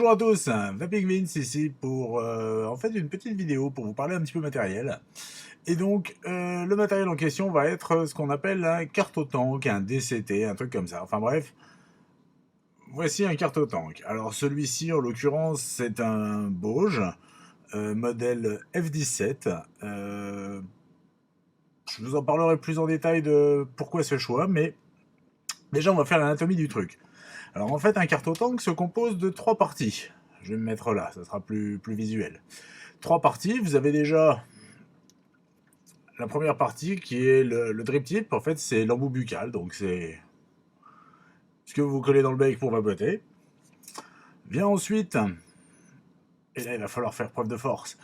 Bonjour à tous, Vaping Vince ici pour en fait une petite vidéo pour vous parler un petit peu matériel. Et donc le matériel en question va être ce qu'on appelle un cartotank, un DCT, un truc comme ça. Enfin bref, voici un cartotank. Alors celui-ci en l'occurrence c'est un Bauge modèle F17. Je vous en parlerai plus en détail de pourquoi ce choix, mais déjà on va faire l'anatomie du truc. Alors en fait un cartotank se compose de trois parties. Je vais me mettre là, ça sera plus visuel. Trois parties, vous avez déjà la première partie qui est le drip tip, en fait c'est l'embout buccal, donc c'est ce que vous collez dans le bec pour vapoter. Vient ensuite, et là il va falloir faire preuve de force,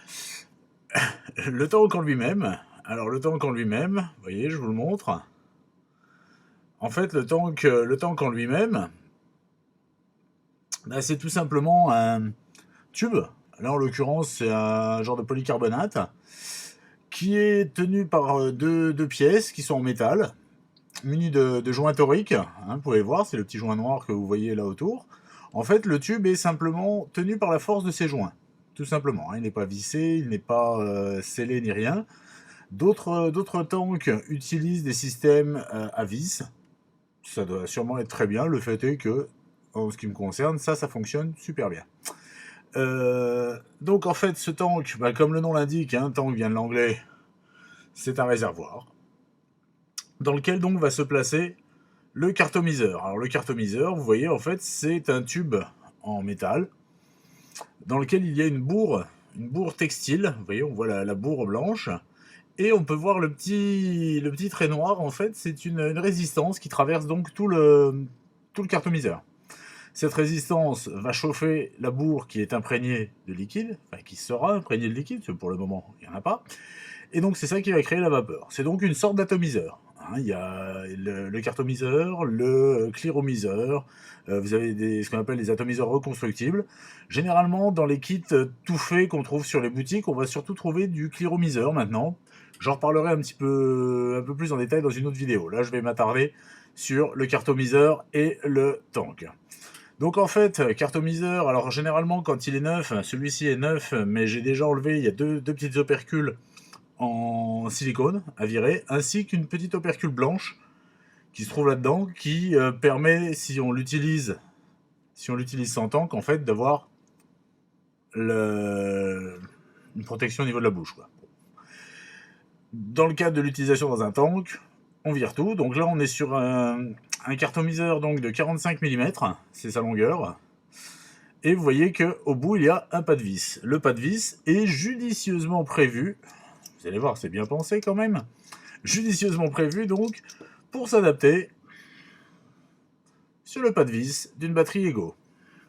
le tank en lui-même. Alors le tank en lui-même, vous voyez, je vous le montre. En fait le tank en lui-même, bah, c'est tout simplement un tube. Là en l'occurrence c'est un genre de polycarbonate qui est tenu par deux pièces qui sont en métal, munies de joints toriques. Hein, vous pouvez voir, c'est le petit joint noir que vous voyez là autour. En fait, le tube est simplement tenu par la force de ces joints, tout simplement. Hein, il n'est pas vissé, il n'est pas scellé ni rien. D'autres tanks utilisent des systèmes à vis. Ça doit sûrement être très bien. Le fait est que, en ce qui me concerne, ça fonctionne super bien. Donc en fait, ce tank, bah, comme le nom l'indique, hein, tank vient de l'anglais, c'est un réservoir dans lequel donc va se placer le cartomiseur. Alors le cartomiseur, vous voyez, en fait, c'est un tube en métal dans lequel il y a une bourre textile. Vous voyez, on voit la bourre blanche. Et on peut voir le petit trait noir, en fait, c'est une résistance qui traverse donc tout le cartomiseur. Cette résistance va chauffer la bourre qui est imprégnée de liquide, enfin qui sera imprégnée de liquide, parce que pour le moment, il n'y en a pas. Et donc c'est ça qui va créer la vapeur. C'est donc une sorte d'atomiseur. Hein, il y a le cartomiseur, le cléromiseur, vous avez ce qu'on appelle des atomiseurs reconstructibles. Généralement, dans les kits tout faits qu'on trouve sur les boutiques, on va surtout trouver du cléromiseur maintenant. J'en reparlerai un peu plus en détail dans une autre vidéo. Là, je vais m'attarder sur le cartomiseur et le tank. Donc en fait, cartomiseur, alors généralement quand il est neuf, celui-ci est neuf, mais j'ai déjà enlevé, il y a deux petites opercules en silicone à virer, ainsi qu'une petite opercule blanche qui se trouve là-dedans, qui permet, si on l'utilise sans tank, en fait, d'avoir une protection au niveau de la bouche, quoi. Dans le cadre de l'utilisation dans un tank, on vire tout. Donc là, on est sur un cartomiseur donc, de 45 mm, c'est sa longueur. Et vous voyez qu'au bout, il y a un pas de vis. Le pas de vis est judicieusement prévu. Vous allez voir, c'est bien pensé quand même. Judicieusement prévu, donc, pour s'adapter sur le pas de vis d'une batterie Ego.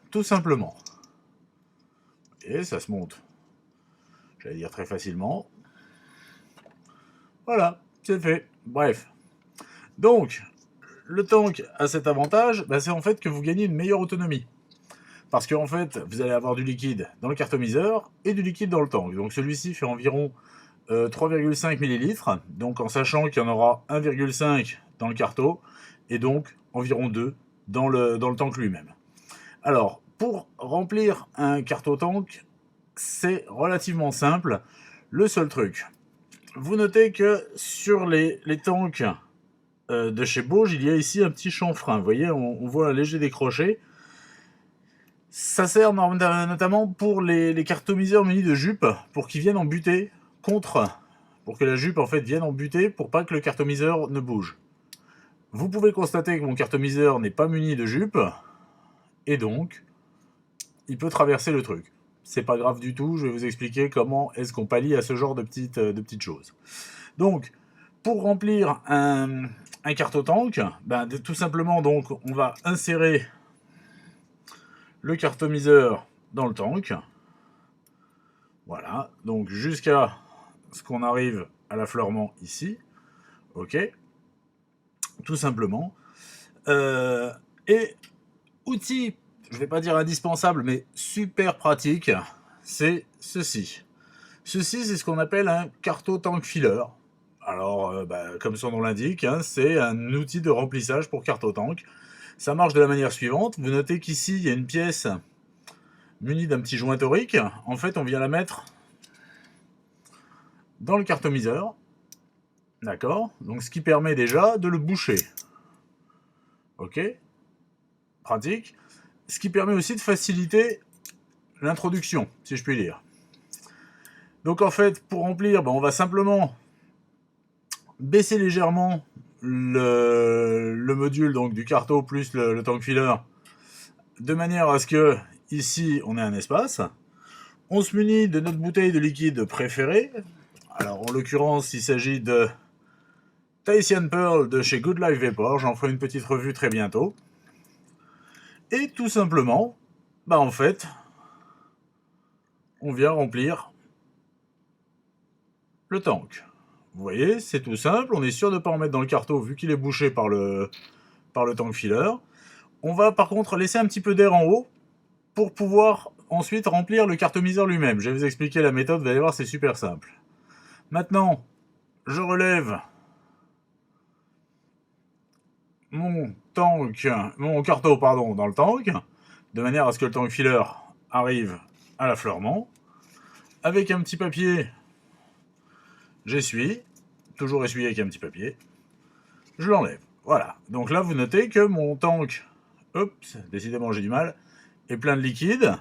Tout simplement. Et ça se monte, j'allais dire très facilement. Voilà, c'est fait. Bref. Donc, le tank a cet avantage, c'est en fait que vous gagnez une meilleure autonomie. Parce qu'en fait, vous allez avoir du liquide dans le cartomiseur et du liquide dans le tank. Donc celui-ci fait environ 3,5 ml, donc en sachant qu'il y en aura 1,5 dans le carto, et donc environ 2 dans le tank lui-même. Alors, pour remplir un carto-tank, c'est relativement simple. Le seul truc, vous notez que sur les tanks de chez Bauge, il y a ici un petit chanfrein. Vous voyez, on voit un léger décroché. Ça sert notamment pour les cartomiseurs munis de jupe, pour qu'ils viennent en butée pour que la jupe en fait vienne en butée, pour pas que le cartomiseur ne bouge. Vous pouvez constater que mon cartomiseur n'est pas muni de jupe, et donc, il peut traverser le truc. C'est pas grave du tout, je vais vous expliquer comment est-ce qu'on pallie à ce genre de petites choses. Donc, pour remplir un cartotank, tout simplement, donc, on va insérer le cartomiseur dans le tank. Voilà, donc jusqu'à ce qu'on arrive à l'affleurement ici. Ok, tout simplement. Et outil, je ne vais pas dire indispensable, mais super pratique, c'est ceci. Ceci, c'est ce qu'on appelle un carto-tank filler. Alors, comme son nom l'indique, hein, c'est un outil de remplissage pour carto-tank. Ça marche de la manière suivante. Vous notez qu'ici, il y a une pièce munie d'un petit joint torique. En fait, on vient la mettre dans le cartomiseur. D'accord? Donc, ce qui permet déjà de le boucher. Ok? Pratique. Ce qui permet aussi de faciliter l'introduction, si je puis dire. Donc, en fait, pour remplir, on va simplement baisser légèrement le module donc, du carto plus le tank filler, de manière à ce que, ici, on ait un espace. On se munit de notre bouteille de liquide préférée. Alors, en l'occurrence, il s'agit de Tahitian Pearl de chez Good Life Vapor. J'en ferai une petite revue très bientôt. Et tout simplement, en fait, on vient remplir le tank. Vous voyez, c'est tout simple. On est sûr de ne pas en mettre dans le carto vu qu'il est bouché par le tank filler. On va par contre laisser un petit peu d'air en haut pour pouvoir ensuite remplir le cartomiseur lui-même. Je vais vous expliquer la méthode, vous allez voir, c'est super simple. Maintenant, je relève mon carto dans le tank, de manière à ce que le tank filler arrive à l'affleurement. Avec un petit papier, j'essuie, toujours essuyé avec un petit papier, je l'enlève. Voilà, donc là vous notez que mon tank, oups, décidément j'ai du mal, est plein de liquide,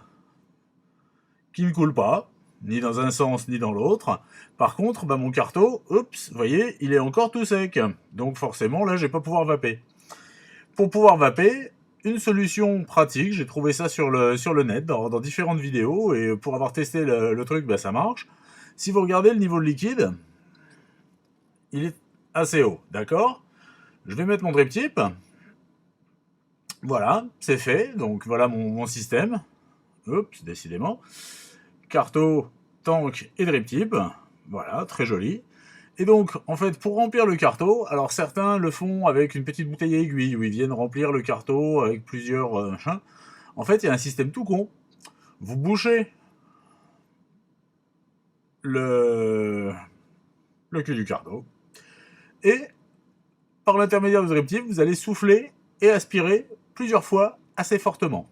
qui ne coule pas, ni dans un sens ni dans l'autre. Par contre, mon carto, oups, vous voyez, il est encore tout sec. Donc forcément, là, je vais pas pouvoir vaper. Pour pouvoir vaper, une solution pratique, j'ai trouvé ça sur le net, dans différentes vidéos, et pour avoir testé le truc, ça marche. Si vous regardez le niveau de liquide, il est assez haut, d'accord? Je vais mettre mon drip tip. Voilà, c'est fait. Donc voilà mon système. Oups, décidément. Carto, tank et drip tip. Voilà, très joli. Et donc, en fait, pour remplir le carto, alors certains le font avec une petite bouteille à aiguille, où ils viennent remplir le carto avec plusieurs machins. En fait, il y a un système tout con. Vous bouchez le cul du carto, et par l'intermédiaire du drip tip, vous allez souffler et aspirer plusieurs fois assez fortement.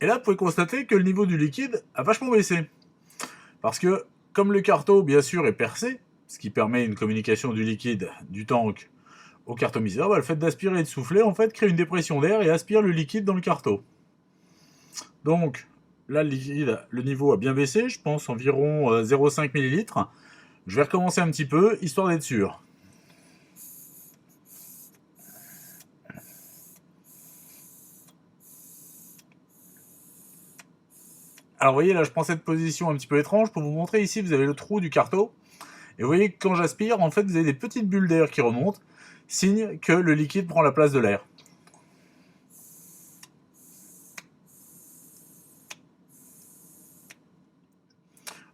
Et là, vous pouvez constater que le niveau du liquide a vachement baissé. Parce que, comme le carto, bien sûr, est percé, ce qui permet une communication du liquide du tank au cartomiseur, le fait d'aspirer et de souffler, en fait, crée une dépression d'air et aspire le liquide dans le carto. Donc, là, le niveau a bien baissé, je pense environ 0,5 ml. Je vais recommencer un petit peu, histoire d'être sûr. Alors vous voyez, là je prends cette position un petit peu étrange pour vous montrer. Ici vous avez le trou du carto. Et vous voyez que quand j'aspire, en fait vous avez des petites bulles d'air qui remontent, signe que le liquide prend la place de l'air.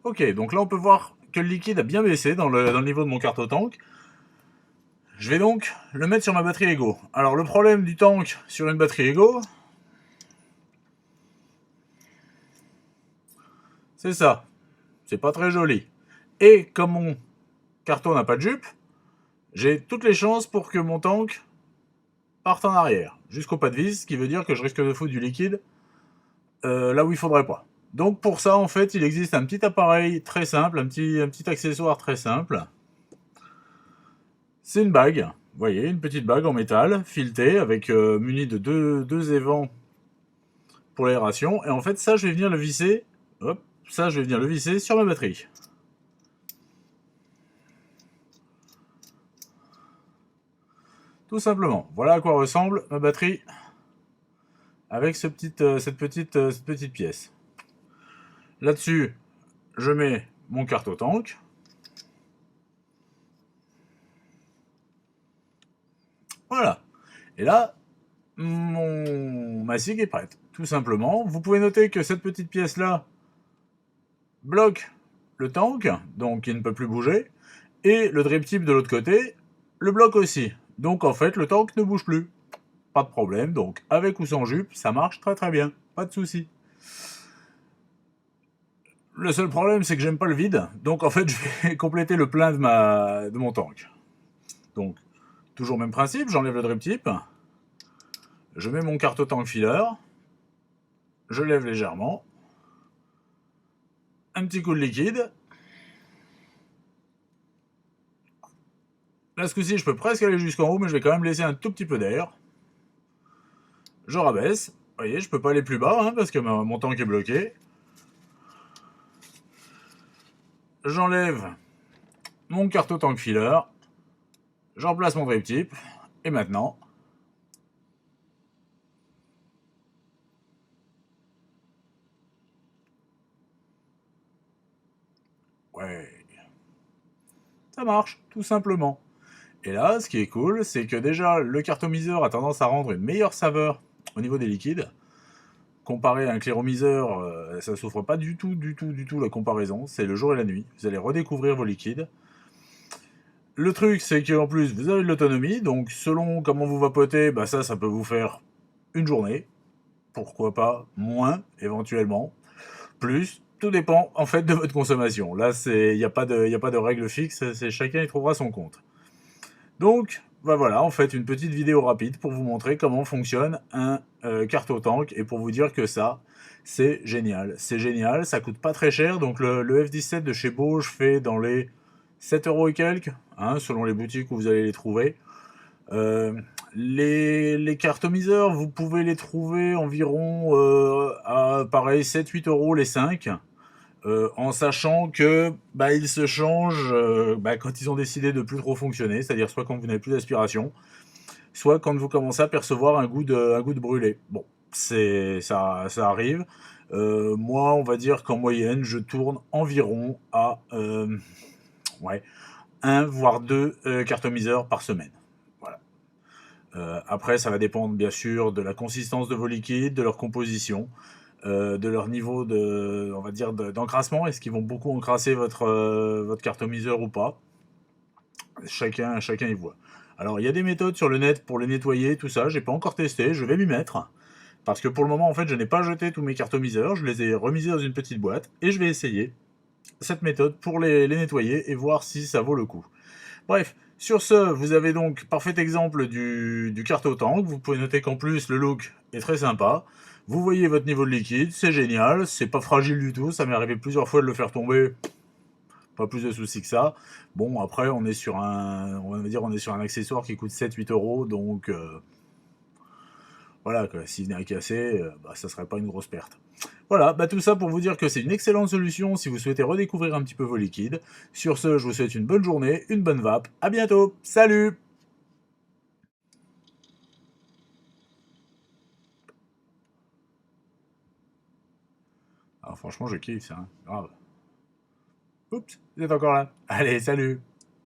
Ok, donc là on peut voir que le liquide a bien baissé dans le niveau de mon carto-tank. Je vais donc le mettre sur ma batterie Ego. Alors le problème du tank sur une batterie Ego, c'est ça. C'est pas très joli. Et comme mon carton n'a pas de jupe, j'ai toutes les chances pour que mon tank parte en arrière, jusqu'au pas de vis, ce qui veut dire que je risque de foutre du liquide là où il faudrait pas. Donc pour ça, en fait, il existe un petit appareil très simple, un petit accessoire très simple. C'est une bague, vous voyez, une petite bague en métal, filetée, avec munie de deux évents pour l'aération. Et en fait, ça, je vais venir le visser, hop, ça, je vais venir le visser sur ma batterie. Tout simplement. Voilà à quoi ressemble ma batterie avec cette petite pièce. Là-dessus, je mets mon carto-tank. Voilà. Et là, ma SIG est prête, tout simplement. Vous pouvez noter que cette petite pièce-là bloque le tank, donc il ne peut plus bouger. Et le drip tip de l'autre côté le bloque aussi. Donc en fait, le tank ne bouge plus. Pas de problème, donc avec ou sans jupe, ça marche très très bien. Pas de souci. Le seul problème, c'est que j'aime pas le vide, donc en fait, je vais compléter le plein de mon tank. Donc, toujours même principe, j'enlève le drip tip, je mets mon carte tank filler, je lève légèrement, un petit coup de liquide. Là, ce coup-ci, je peux presque aller jusqu'en haut, mais je vais quand même laisser un tout petit peu d'air. Je rabaisse. Vous voyez, je peux pas aller plus bas, hein, parce que mon tank est bloqué. J'enlève mon carte tank filler. J'en place mon drip tip. Et maintenant, ouais, ça marche, tout simplement. Et là, ce qui est cool, c'est que déjà, le cartomiseur a tendance à rendre une meilleure saveur au niveau des liquides. Comparé à un cléromiseur, ça souffre pas du tout la comparaison. C'est le jour et la nuit. Vous allez redécouvrir vos liquides. Le truc, c'est qu'en plus, vous avez de l'autonomie. Donc, selon comment vous vapotez, bah ça peut vous faire une journée. Pourquoi pas moins, éventuellement. Plus, tout dépend en fait de votre consommation. Là, il n'y a pas de règle fixe. Chacun y trouvera son compte. Donc, bah voilà, en fait, une petite vidéo rapide pour vous montrer comment fonctionne un carto-tank et pour vous dire que ça, c'est génial. C'est génial, ça coûte pas très cher. Donc, le F17 de chez Bosch fait dans les 7 euros et quelques, hein, selon les boutiques où vous allez les trouver. Euh, les cartomiseurs, vous pouvez les trouver environ à pareil 7-8 euros les 5. En sachant que ils se changent quand ils ont décidé de plus trop fonctionner, c'est-à-dire soit quand vous n'avez plus d'aspiration, soit quand vous commencez à percevoir un goût de brûlé. Bon, ça arrive. Moi, on va dire qu'en moyenne, je tourne environ à ouais, un voire deux cartomiseurs par semaine. Voilà. Après, ça va dépendre bien sûr de la consistance de vos liquides, de leur composition, de leur niveau on va dire, d'encrassement. Est-ce qu'ils vont beaucoup encrasser votre cartomiseur ou pas? Chacun y voit. Alors, il y a des méthodes sur le net pour les nettoyer, tout ça. J'ai pas encore testé, je vais m'y mettre. Parce que pour le moment, en fait, je n'ai pas jeté tous mes cartomiseurs. Je les ai remisés dans une petite boîte et je vais essayer cette méthode pour les nettoyer et voir si ça vaut le coup. Bref, sur ce, vous avez donc parfait exemple du carto-tank. Vous pouvez noter qu'en plus, le look est très sympa. Vous voyez votre niveau de liquide, c'est génial, c'est pas fragile du tout. Ça m'est arrivé plusieurs fois de le faire tomber. Pas plus de soucis que ça. Bon, après, on va dire, on est sur un accessoire qui coûte 7-8 euros, donc voilà, quoi. S'il venait à casser, ça serait pas une grosse perte. Voilà, tout ça pour vous dire que c'est une excellente solution si vous souhaitez redécouvrir un petit peu vos liquides. Sur ce, je vous souhaite une bonne journée, une bonne vape. À bientôt. Salut! Ah, franchement, je kiffe ça, hein. Grave. Oups, vous êtes encore là. Allez, salut!